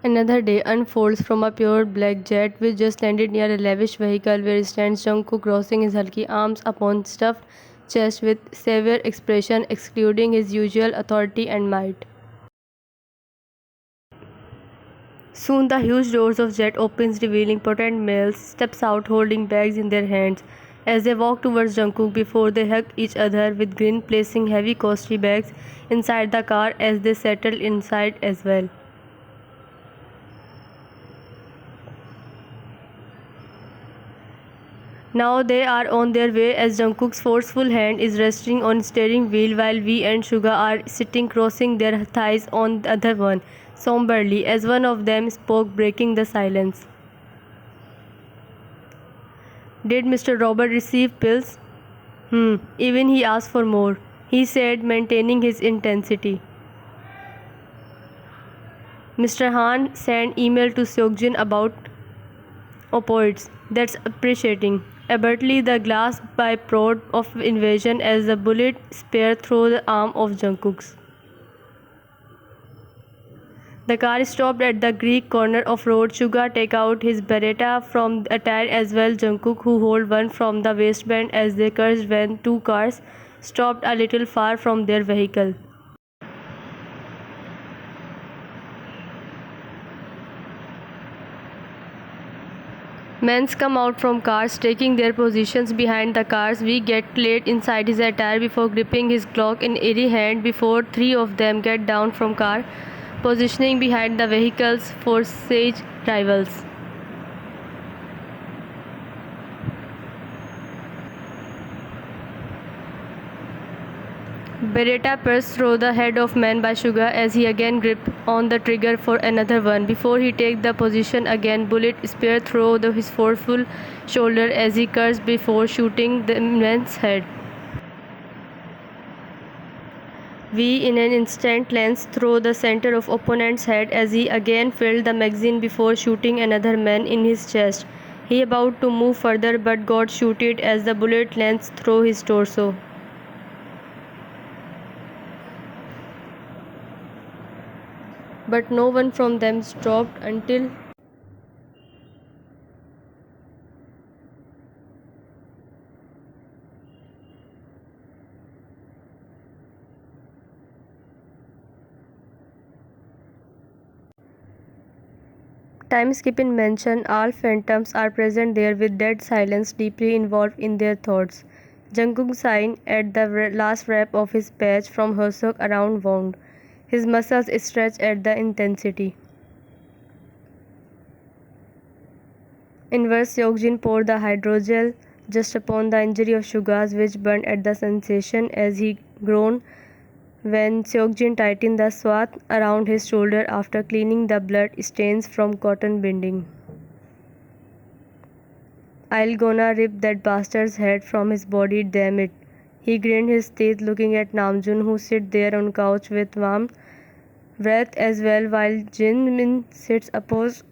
Another day unfolds from a pure black jet which just landed near a lavish vehicle where stands Jungkook crossing his hulky arms upon stuffed chest with severe expression excluding his usual authority and might. Soon the huge doors of jet opens revealing potent males steps out holding bags in their hands. As they walk towards Jungkook before they hug each other with grin placing heavy costly bags inside the car as they settle inside as well. Now they are on their way as Jungkook's forceful hand is resting on steering wheel while V and Suga are sitting crossing their thighs on the other one, somberly as one of them spoke breaking the silence. Did Mr. Robert receive pills? Even he asked for more, he said maintaining his intensity. Mr. Han sent email to Seokjin about opioids. That's appreciating. Abruptly, the glass byproduct of invasion as the bullet speared through the arm of Jungkook's. The car stopped at the Greek corner of road. Suga take out his Beretta from attire as well. Jungkook who hold one from the waistband as they cursed when two cars stopped a little far from their vehicle. Men come out from cars, taking their positions behind the cars. We get laid inside his attire before gripping his Glock in airy hand before three of them get down from car, positioning behind the vehicles for sage rivals. Beretta bursts through the head of man by Suga as he again gripped on the trigger for another one. Before he takes the position again, bullet speared through his forceful shoulder as he cursed before shooting the man's head. V in an instant lanced through the center of opponent's head as he again filled the magazine before shooting another man in his chest. He about to move further but got shooted as the bullet lanced through his torso. But no one from them stopped until time skip in mansion. All phantoms are present there with dead silence deeply involved in their thoughts. Jungkook signed at the last wrap of his patch from Hoseok around wound. His muscles stretch at the intensity. Inverse Seokjin poured the hydrogel just upon the injury of Suga's which burned at the sensation as he groaned when Seokjin tightened the swath around his shoulder after cleaning the blood stains from cotton binding. I'll gonna rip that bastard's head from his body, damn it. He grinned his teeth looking at Namjoon who sit there on couch with warm breath as well while Jinmin sits opposed.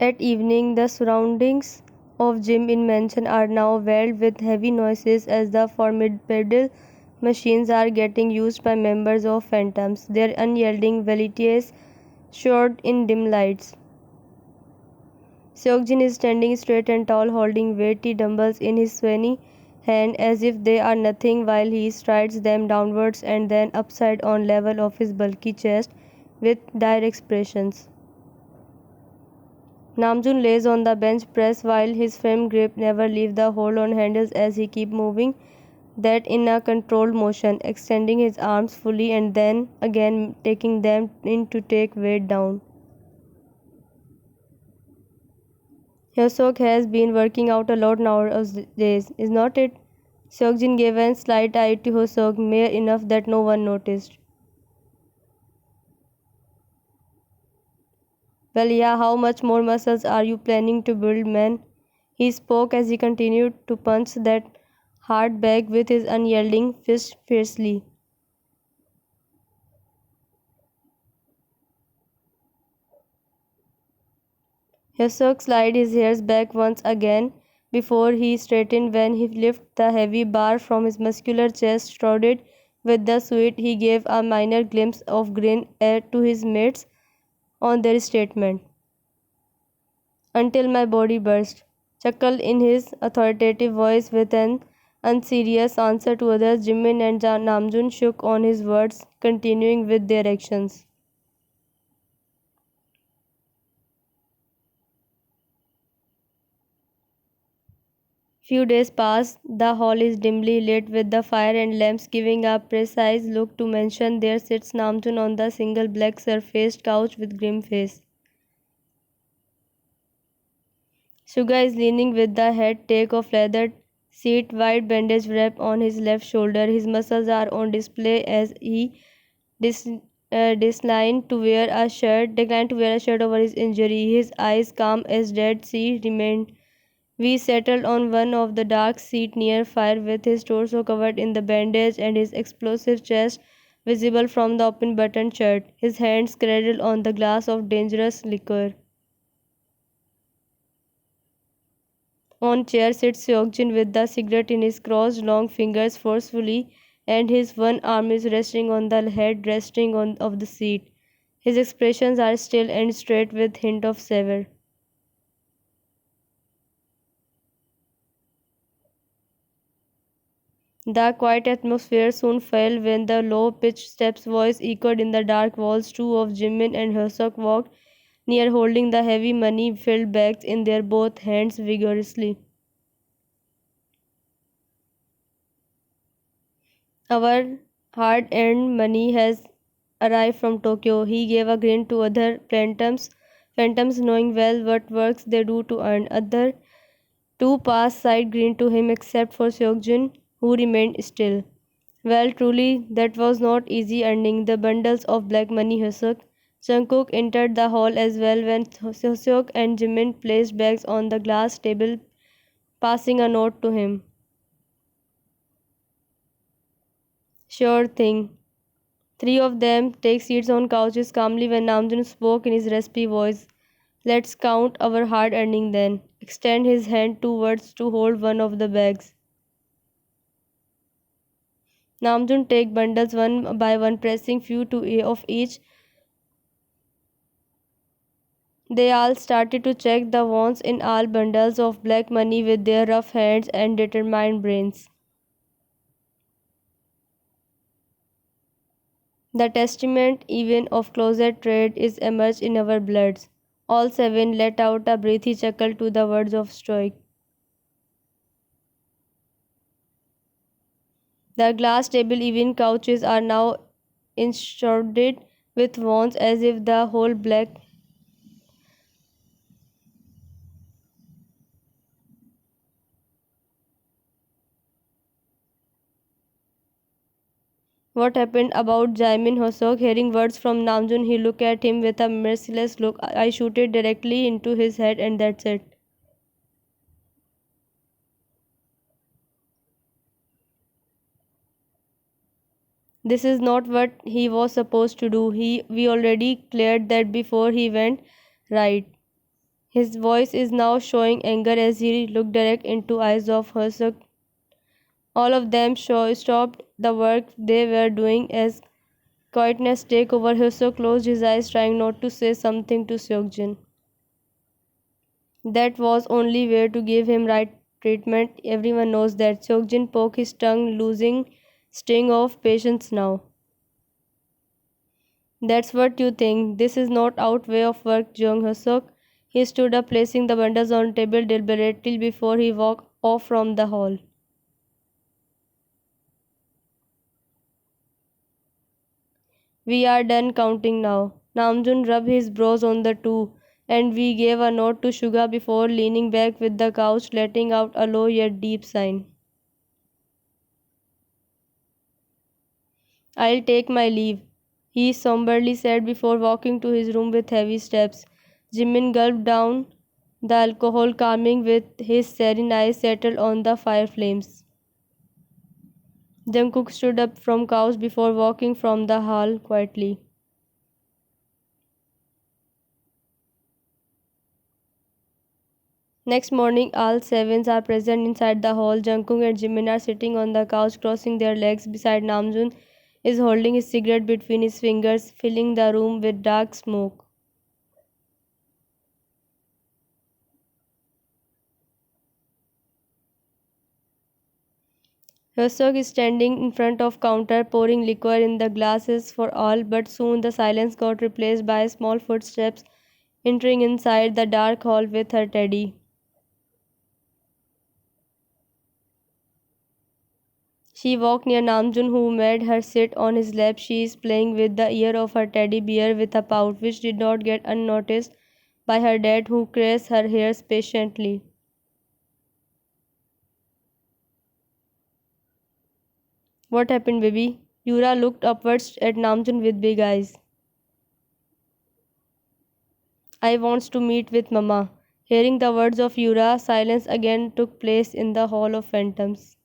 At evening, the surroundings of Jinmin mansion are now veiled with heavy noises as the formidable machines are getting used by members of Phantoms, their unyielding velleities shrouded in dim lights. Seokjin is standing straight and tall, holding weighty dumbbells in his swaying hand as if they are nothing while he strides them downwards and then upside on level of his bulky chest with dire expressions. Namjoon lays on the bench press while his firm grip never leaves the hold on handles as he keeps moving that in a controlled motion, extending his arms fully and then again taking them in to take weight down. Hyosok has been working out a lot nowadays, is not it? Seokjin gave a slight eye to Hyosok, mere enough that no one noticed. Well, yeah, how much more muscles are you planning to build, man? He spoke as he continued to punch that hard bag with his unyielding fist fiercely. Hyosok slid his hairs back once again before he straightened when he lifted the heavy bar from his muscular chest shrouded with the sweat. He gave a minor glimpse of grin to his mates on their statement. Until my body burst, chuckled in his authoritative voice with an unserious answer to others. Jimin and Namjoon shook on his words, continuing with their actions. Few days pass. The hall is dimly lit with the fire and lamps giving a precise look to mansion. There sits Namjoon on the single black surfaced couch with grim face. Suga is leaning with the head take of leather seat, white bandage wrap on his left shoulder. His muscles are on display as he dis- declined to wear a shirt over his injury. His eyes calm as Dead Sea remained. We settled on one of the dark seat near fire with his torso covered in the bandage and his explosive chest visible from the open button shirt. His hands cradled on the glass of dangerous liquor. On chair sits Seokjin with the cigarette in his crossed long fingers forcefully, and his one arm is resting on the head resting on of the seat. His expressions are still and straight with hint of savor. The quiet atmosphere soon fell when the low-pitched steps voice echoed in the dark walls. Two of Jimin and Hyosok walked near holding the heavy money-filled bags in their both hands vigorously. Our hard-earned money has arrived from Tokyo. He gave a grin to other phantoms knowing well what works they do to earn. Other two passed side grinned to him except for Seokjin, who remained still. Well, truly, that was not easy earning the bundles of black money, Hyosok. Jungkook entered the hall as well when Hyosok and Jimin placed bags on the glass table, passing a note to him. Sure thing. Three of them take seats on couches calmly when Namjoon spoke in his raspy voice. Let's count our hard earning then. Extend his hand towards to hold one of the bags. Namjoon take bundles one by one, pressing few of each. They all started to check the wants in all bundles of black money with their rough hands and determined brains. The testament even of closet trade is emerged in our bloods. All seven let out a breathy chuckle to the words of Stoic. The glass table even couches are now enshrouded with wands as if the whole black. What happened about Jaimin Hosok? Hearing words from Namjoon, he looked at him with a merciless look. I shoot it directly into his head and that's it. This is not what he was supposed to do. We already cleared that before he went, right? His voice is now showing anger as he looked direct into eyes of Hosok. All of them stopped the work they were doing as quietness took over. Hosok closed his eyes, trying not to say something to Seokjin. That was only way to give him right treatment. Everyone knows that. Seokjin poked his tongue, losing sting of patience now. That's what you think. This is not out way of work, Jung Hyuk. He stood up, placing the bundles on table deliberately before he walked off from the hall. We are done counting now. Namjoon rubbed his brows on the two, and we gave a nod to Suga before leaning back with the couch, letting out a low yet deep sigh. I'll take my leave, he somberly said before walking to his room with heavy steps. Jimin gulped down the alcohol, calming with his serene eyes settled on the fire flames. Jungkook stood up from couch before walking from the hall quietly. Next morning, all sevens are present inside the hall. Jungkook and Jimin are sitting on the couch, crossing their legs beside Namjoon is holding his cigarette between his fingers, filling the room with dark smoke. Hyosok is standing in front of counter, pouring liquor in the glasses for all, but soon the silence got replaced by small footsteps entering inside the dark hall with her teddy. She walked near Namjoon, who made her sit on his lap. She is playing with the ear of her teddy bear with a pout, which did not get unnoticed by her dad, who caressed her hairs patiently. What happened, baby? Yura looked upwards at Namjoon with big eyes. I wants to meet with Mama. Hearing the words of Yura, silence again took place in the Hall of Phantoms.